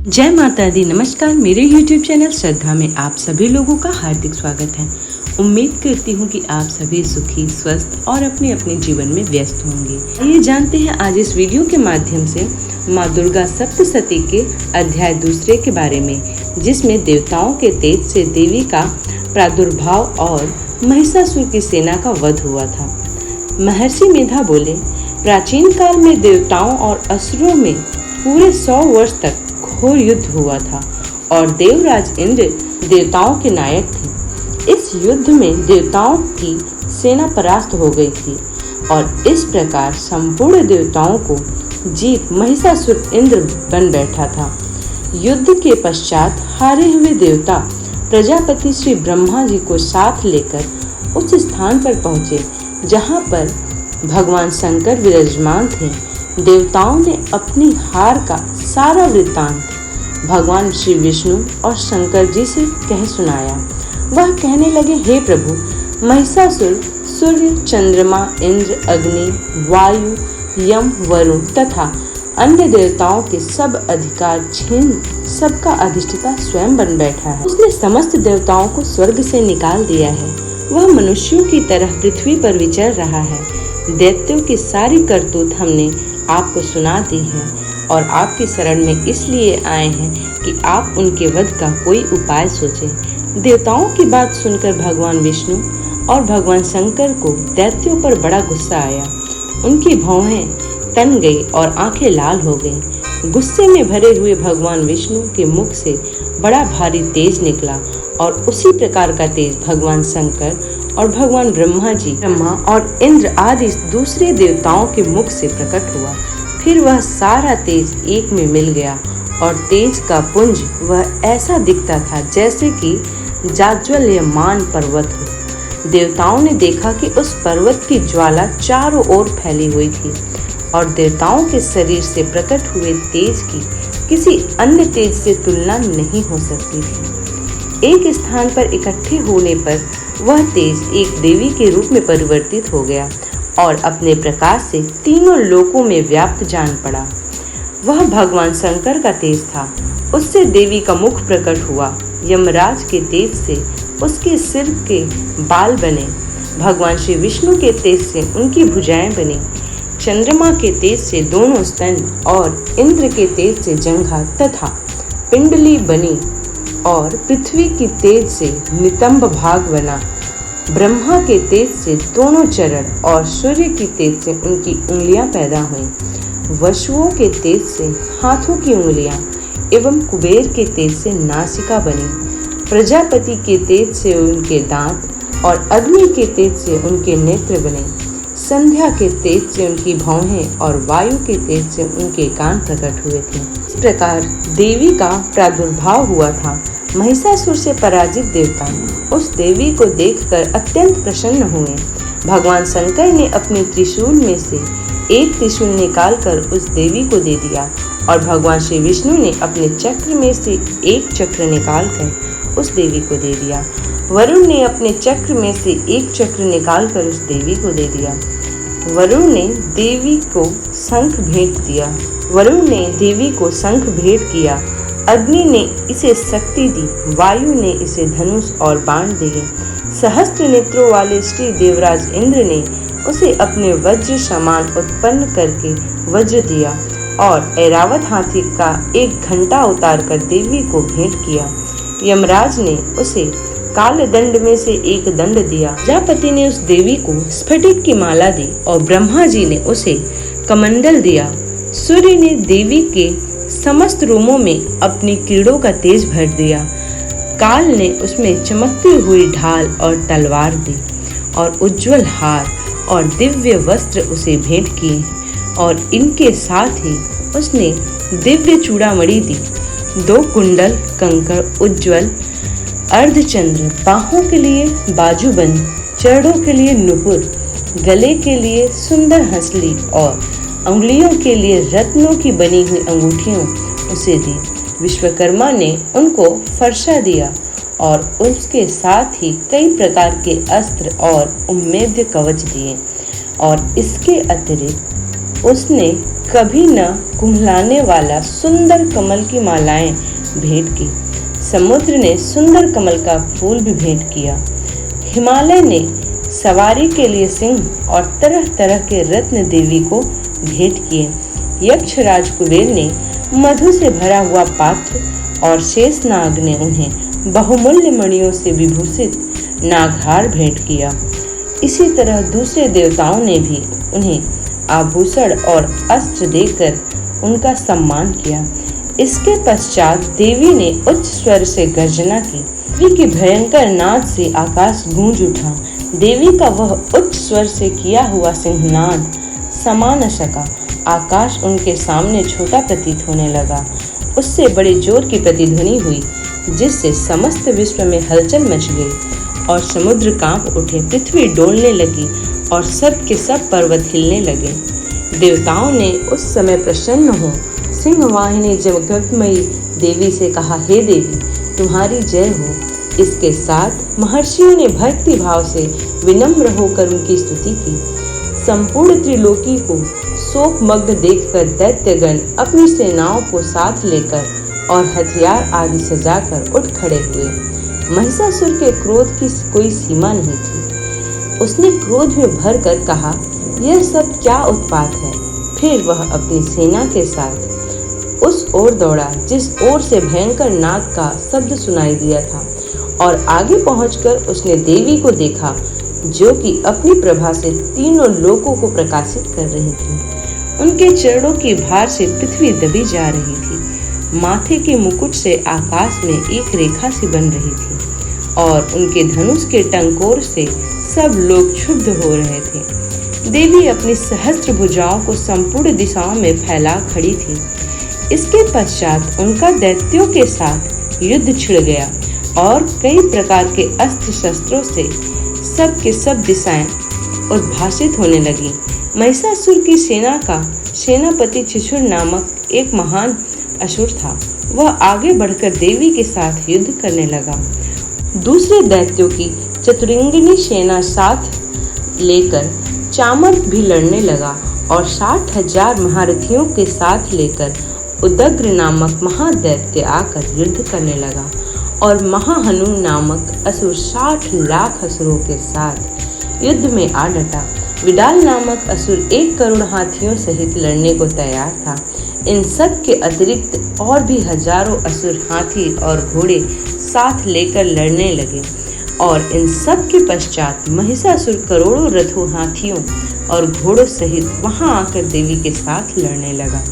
जय माता दी। नमस्कार। मेरे YouTube चैनल श्रद्धा में आप सभी लोगों का हार्दिक स्वागत है। उम्मीद करती हूँ कि आप सभी सुखी, स्वस्थ और अपने अपने जीवन में व्यस्त होंगे। आइए जानते हैं आज इस वीडियो के माध्यम से माँ दुर्गा सप्तशती के अध्याय 2 के बारे में, जिसमें देवताओं के तेज से देवी का प्रादुर्भाव और महिषासुर की सेना का वध हुआ था। महर्षि मेधा बोले, प्राचीन काल में देवताओं और असुरों में पूरे 100 वर्ष तक घोर युद्ध हुआ था और देवराज इंद्र देवताओं के नायक थे। इस युद्ध में देवताओं की सेना परास्त हो गई थी और इस प्रकार संपूर्ण देवताओं को जीत महिषासुर इंद्र बन बैठा था। युद्ध के पश्चात हारे हुए देवता प्रजापति श्री ब्रह्मा जी को साथ लेकर उस स्थान पर पहुँचे जहाँ पर भगवान शंकर विराजमान थे। देवताओं ने अपनी हार का सारा वृत्तांत भगवान श्री विष्णु और शंकर जी से कह सुनाया। वह कहने लगे, हे प्रभु, महिषासुर सूर्य, चंद्रमा, इंद्र, अग्नि, वायु, यम, वरुण तथा अन्य देवताओं के सब अधिकार छीन सबका अधिष्ठाता स्वयं बन बैठा है। उसने समस्त देवताओं को स्वर्ग से निकाल दिया है। वह मनुष्यों की तरह पृथ्वी पर विचर रहा है। दैत्यों की सारी करतूत हमने आपको सुना दी है और आपकी शरण में इसलिए आए हैं कि आप उनके वध का कोई उपाय सोचें। देवताओं की बात सुनकर भगवान विष्णु और भगवान शंकर को दैत्यों पर बड़ा गुस्सा आया। उनकी भौहें तन गई और आंखें लाल हो गईं। गुस्से में भरे हुए भगवान विष्णु के मुख से बड़ा भारी तेज निकला और उसी प्रकार का तेज भगवान शंकर और भगवान ब्रह्मा और इंद्र आदि दूसरे देवताओं के मुख से प्रकट हुआ। फिर वह सारा तेज एक में मिल गया और तेज का पुंज वह ऐसा दिखता था जैसे कि जाज्वल्यमान पर्वत हो। देवताओं ने देखा कि उस पर्वत की ज्वाला चारों ओर फैली हुई थी और देवताओं के शरीर से प्रकट हुए तेज की किसी अन्य तेज से तुलना नहीं हो सकती थी। एक स्थान पर इकट्ठे होने पर वह तेज एक देवी के रूप में परिवर्तित हो गया और अपने प्रकाश से तीनों लोकों में व्याप्त जान पड़ा। वह भगवान शंकर का तेज था। उससे देवी का मुख प्रकट हुआ। यमराज के तेज से उसके सिर के बाल बने। भगवान श्री विष्णु के तेज से उनकी भुजाएं बनी। चंद्रमा के तेज से दोनों स्तन और इंद्र के तेज से जंघा तथा पिंडली बनी और पृथ्वी की तेज से नितंब भाग बना। ब्रह्मा के तेज से दोनों चरण और सूर्य की तेज से उनकी उंगलियां पैदा हुईं। वसुओं के तेज से हाथों की उंगलियां एवं कुबेर के तेज से नासिका बनी। प्रजापति के तेज से उनके दांत और अग्नि के तेज से उनके नेत्र बने। संध्या के तेज से उनकी भौहें और वायु के तेज से उनके कान प्रकट हुए थे। इस प्रकार देवी का प्रादुर्भाव हुआ था। महिषासुर से पराजित देवता उस देवी को देखकर अत्यंत प्रसन्न हुए। भगवान शंकर ने अपने त्रिशूल में से एक त्रिशूल निकालकर उस देवी को दे दिया और भगवान श्री विष्णु ने अपने चक्र में से एक चक्र निकालकर उस देवी को दे दिया। वरुण ने अपने चक्र में से एक चक्र निकालकर उस देवी को दे दिया। वरुण ने देवी को शंख भेंट किया। अग्नि ने इसे शक्ति दी। वायु ने इसे धनुष और बाण दिए। सहस्त्र नेत्रों वाले श्री देवराज इंद्र ने उसे अपने वज्र समान उत्पन्न करके वज्र दिया और ऐरावत हाथी का एक घंटा उतार कर देवी को भेंट किया। यमराज ने उसे काल दंड में से एक दंड दिया। प्रजापति ने उस देवी को स्फटिक की माला दी और ब्रह्मा जी ने उसे कमंडल दिया। सूर्य ने देवी के समस्त रोमों में अपनी किरणों का तेज भर दिया। काल ने उसमें चमकती हुई ढाल और तलवार दी और उज्जवल हार और दिव्य वस्त्र उसे भेंट किए और इनके साथ ही उसने दिव्य चूड़ामणि दी। 2 कुंडल, कंकड़, उज्जवल अर्धचंद्र, बाहों के लिए बाजूबंद, चरणों के लिए नुपुर, गले के लिए सुंदर हंसली और अंगुलियों के लिए रत्नों की बनी हुई अंगूठियों उसे दी। विश्वकर्मा ने उनको फरसा दिया और उसके साथ ही कई प्रकार के अस्त्र और उम्मेद्य कवच दिए और इसके अतिरिक्त उसने कभी न कुम्हलाने वाला सुंदर कमल की मालाएं भेंट की। समुद्र ने सुंदर कमल का फूल भी भेंट किया। हिमालय ने सवारी के लिए सिंह और तरह तरह के रत्न देवी को भेंट किए। यक्षराज कुबेर ने मधु से भरा हुआ पात्र और शेषनाग ने उन्हें बहुमूल्य मणियों से विभूषित नागहार भेंट किया। इसी तरह दूसरे देवताओं ने भी उन्हें आभूषण और अस्त्र देकर उनका सम्मान किया। इसके पश्चात देवी ने उच्च स्वर से गर्जना की। देवी की भयंकर नाद से आकाश गूंज उठा। देवी का वह उच्च स्वर से किया हुआ सिंहनाद समा न सका। आकाश उनके सामने छोटा प्रतीत होने लगा। उससे बड़े जोर की प्रतिध्वनि हुई, जिससे समस्त विश्व में हलचल मच गई और समुद्र कांप उठे, पृथ्वी डोलने लगी और सब के सब पर्वत हिलने लगे। देवताओं ने उस समय प्रसन्न हो सिंहवाहिनी जगतमयी देवी से कहा, हे देवी, तुम्हारी जय हो। इसके साथ महर्षियों ने भक्ति भाव से विनम्र होकर उनकी स्तुति की। संपूर्ण त्रिलोकी को शोकमग्न देखकर दैत्यगण अपनी सेनाओं को साथ लेकर और हथियार आदि सजाकर उठ खड़े हुए। महिषासुर के क्रोध की कोई सीमा नहीं थी। उसने क्रोध में भरकर कहा, यह सब क्या उत्पात है। फिर वह अपनी सेना के साथ उस ओर दौड़ा जिस ओर से भयंकर नाद का शब्द सुनाई दिया था, और आगे पहुंचकर उसने देवी को देखा, जो कि अपनी प्रभा से तीनों लोकों को प्रकाशित कर रही थी। उनके चरणों की भार से पृथ्वी दबी जा रही थी। माथे के मुकुट से आकाश में एक रेखा सी बन रही थी और उनके धनुष के टंकोर से सब लोग क्षुब्ध हो रहे थे। देवी अपनी सहस्त्र भुजाओं को संपूर्ण दिशाओं में फैला खड़ी थी। इसके पश्चात उनका दैत्यों के साथ युद्ध छिड़ गया और कई प्रकार के अस्त्र शस्त्रों से सब के सब दिशाएं उद्भासित होने लगी। महिषासुर की सेना का सेनापति चिछुर नामक एक महान असुर था। वह आगे बढ़कर देवी के साथ युद्ध करने लगा। दूसरे दैत्यों की चतुरंगिनी सेना साथ लेकर चामर भी लड़ने लगा और 60,000 महारथियों के साथ लेकर उदग्र नामक महादैत्य आकर युद्ध करने लगा और महाहनु नामक असुर 60 लाख असुरों के साथ युद्ध में आ डटा। विडाल नामक असुर 1 करोड़ हाथियों सहित लड़ने को तैयार था। इन सब के अतिरिक्त और भी हजारों असुर हाथी और घोड़े साथ लेकर लड़ने लगे और इन सब के पश्चात महिषासुर करोड़ों रथों, हाथियों और घोड़ों सहित वहां आकर देवी के साथ लड़ने लगा।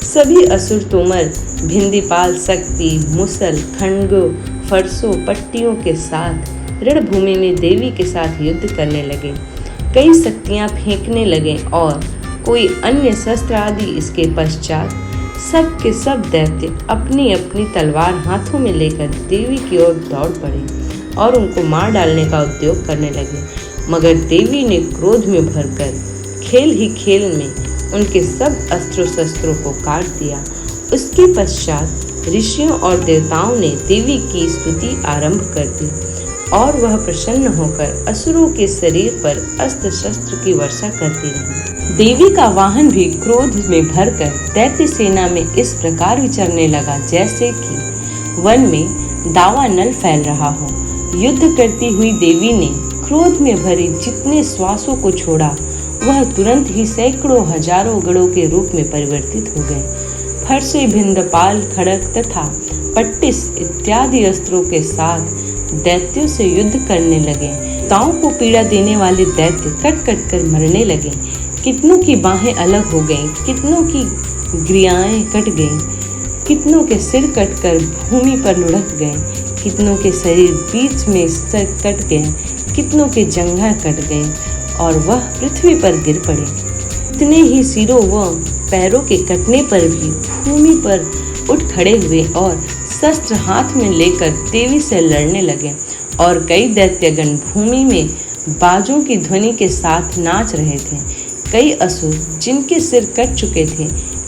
सभी असुर तोमर, भिंदीपाल, शक्ति, मुसल, खंडों, फरसों, पट्टियों के साथ रणभूमि में देवी के साथ युद्ध करने लगे। कई शक्तियां फेंकने लगे और कोई अन्य शस्त्र आदि। इसके पश्चात सब के सब दैत्य अपनी अपनी तलवार हाथों में लेकर देवी की ओर दौड़ पड़े और उनको मार डालने का उद्योग करने लगे। मगर देवी ने क्रोध में भरकर खेल ही खेल में उनके सब अस्त्रों शस्त्रों को काट दिया। उसके पश्चात ऋषियों और देवताओं ने देवी की स्तुति आरंभ कर दी और वह प्रसन्न होकर असुरों के शरीर पर अस्त्र शस्त्र की वर्षा करती रही। देवी का वाहन भी क्रोध में भरकर दैत्य सेना में इस प्रकार विचरने लगा, जैसे कि वन में दावानल फैल रहा हो। युद्ध करती हुई देवी ने क्रोध में भरे जितने श्वासों को छोड़ा, वह तुरंत ही सैकड़ों हजारों गणों के रूप में परिवर्तित हो गए। फरसे, भिंदपाल, खड़ग तथा पट्टिस इत्यादि अस्त्रों के साथ दैत्यों से युद्ध करने लगे। ताओं को पीड़ा देने वाले दैत्य कट कट कर मरने लगे। कितनों की बाहें अलग हो गईं, कितनों की ग्रियाएं कट गईं, कितनों के सिर कटकर भूमि पर लुढ़क गए, कितनों के शरीर बीच में से कट गए, कितनों के जंघां कट गए और वह पृथ्वी पर गिर पड़े। इतने ही सिरों व पैरों के कटने पर भी भूमि पर उठ खड़े हुए और शस्त्र हाथ में लेकर देवी से लड़ने लगे और कई दैत्यगण भूमि में बाजों की ध्वनि के साथ नाच रहे थे। कई असुर जिनके सिर कट चुके थे,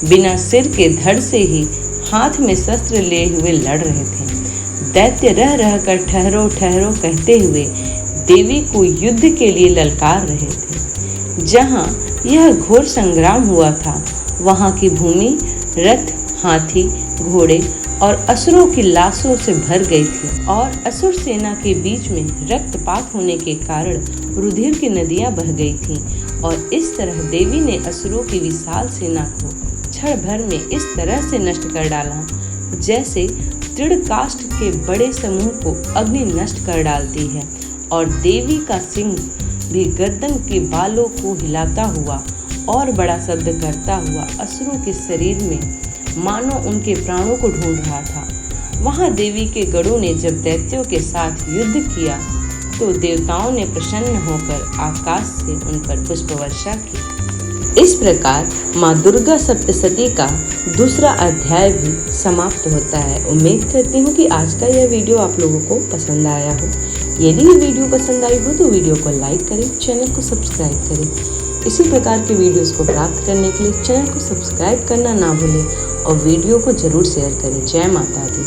बिना सिर के धड़ से ही हाथ में शस्त्र लिए हुए लड़ रहे थे। दैत्य रह रहकर ठहरो ठहरो कहते हुए देवी को युद्ध के लिए ललकार रहे थे। जहाँ यह घोर संग्राम हुआ था, वहाँ की भूमि रथ, हाथी, घोड़े और असुरों की लाशों से भर गई थी और असुर सेना के बीच में रक्तपात होने के कारण रुधिर की नदियां बह गई थीं और इस तरह देवी ने असुरों की विशाल सेना को क्षण भर में इस तरह से नष्ट कर डाला जैसे दृढ़ काष्ठ के बड़े समूह को अग्नि नष्ट कर डालती है। और देवी का सिंह भी गर्दन के बालों को हिलाता हुआ और बड़ा शब्द करता हुआ असुरों के शरीर में मानो उनके प्राणों को ढूंढ रहा था। वहां देवी के गणों ने जब दैत्यों के साथ युद्ध किया तो देवताओं ने प्रसन्न होकर आकाश से उन पर पुष्प वर्षा की। इस प्रकार माँ दुर्गा सप्तशती का दूसरा अध्याय भी समाप्त होता है। उम्मीद करती हूँ कि आज का यह वीडियो आप लोगों को पसंद आया हो। यदि ये वीडियो पसंद आई हो तो वीडियो को लाइक करें, चैनल को सब्सक्राइब करें। इसी प्रकार के वीडियोस को प्राप्त करने के लिए चैनल को सब्सक्राइब करना ना भूलें और वीडियो को जरूर शेयर करें। जय माता दी।